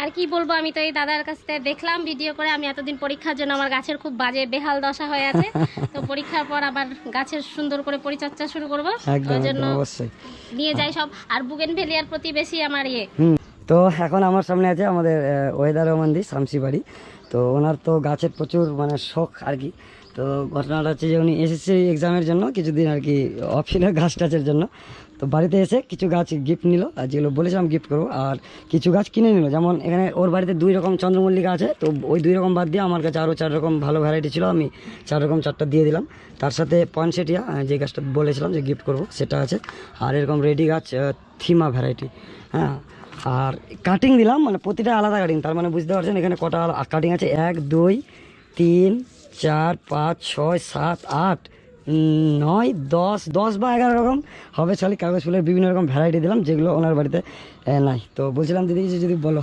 আর কি বলবো, আমি তো এই দাদার কাছ থেকে দেখলাম ভিডিও করে। আমি এতদিন পরীক্ষার জন্য আমার গাছের খুব বাজে বেহাল দশা হয়ে আছে, তো পরীক্ষার পর আবার গাছের সুন্দর করে পরিচর্যা শুরু করবো, ওই জন্য অবশ্যই নিয়ে যাই সব। আর বুগেনভেলিয়ার প্রতি বেশি আমার তো এখন আমার সামনে আছে আমাদের ওয়েদার রহমানদি শামসি বাড়ি। তো ওনার তো গাছের প্রচুর মানে শখ আর কি। তো ঘটনাটা হচ্ছে যে উনি এসএসসি এক্সামের জন্য কিছুদিন আর কি অফ ছিল গাছ টাছের জন্য। তো বাড়িতে এসে কিছু গাছ গিফট নিল, আর যেগুলো বলেছিলাম গিফট করবো, আর কিছু গাছ কিনে নিল। যেমন এখানে ওর বাড়িতে 2 রকম চন্দ্রমল্লিকা আছে, তো ওই 2 রকম বাদ দিয়ে আমার কাছে আরও 4 রকম ভালো ভ্যারাইটি ছিল, আমি 4 রকম 4টা দিয়ে দিলাম। তার সাথে পয়েন্টসেটিয়া যে গাছটা বলেছিলাম যে গিফট করবো সেটা আছে, আর এরকম রেডি গাছ থিমা ভ্যারাইটি। হ্যাঁ, আর কাটিং দিলাম, মানে প্রতিটা আলাদা কাটিং। তার মানে বুঝতে পারছেন এখানে কটা কাটিং আছে, 1 2 3 4 5 6 7 8 9 10 10 বা 11 রকম হবে। খালি কাগজ ফুলের বিভিন্ন রকম ভ্যারাইটি দিলাম, যেগুলো ওনার বাড়িতে নাই। তো বলছিলাম দিদি কিছু যদি বলো।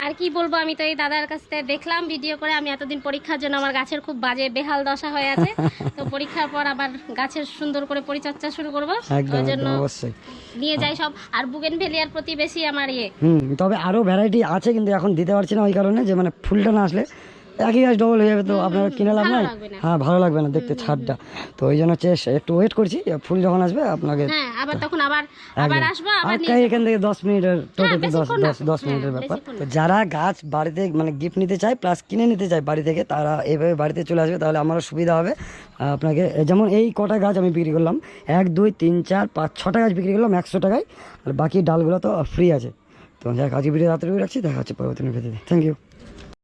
আর কি বলবো, আমি তো এই দাদার কাছ থেকে দেখলাম ভিডিও করে। আমি এতদিন পরীক্ষার জন্য আমার গাছের খুব বাজে বেহাল দশা হয়ে আছে, তো পরীক্ষার পর আবার গাছের সুন্দর করে পরিচর্যা শুরু করবো, ওই জন্য অবশ্যই নিয়ে যাই সব। আর বুগেনভেলিয়ার প্রতি বেশি আমার তবে আরও ভ্যারাইটি আছে, কিন্তু এখন দিতে পারছি না ওই কারণে যে মানে ফুলটা না আসলে একই গাছ ডবল হয়ে যাবে, তো আপনারা কিনে লাভ নাই। হ্যাঁ, ভালো লাগবে না দেখতে ছাদটা, তো ওই জন্য হচ্ছে একটু ওয়েট করছি, ফুল যখন আসবে আপনাকে আবার তখন আবার আসবো। আবার এখান থেকে 10 মিনিটের টোটাল 10 মিনিটের ব্যাপার। তো যারা গাছ বাড়িতে মানে গিফট নিতে চায় প্লাস কিনে নিতে চায় বাড়ি থেকে, তারা এইভাবে বাড়িতে চলে আসবে, তাহলে আমারও সুবিধা হবে। আপনাকে যেমন এই কটা গাছ আমি বিক্রি করলাম, 1 2 3 4 5 6টা গাছ বিক্রি করলাম 100 টাকায়, আর বাকি ডালগুলো তো ফ্রি আছে। তো যাক, আজকে ভিডিও রাত্রে রাখছি, দেখা হচ্ছে পরবর্তী ভিডিওতে। Thank you.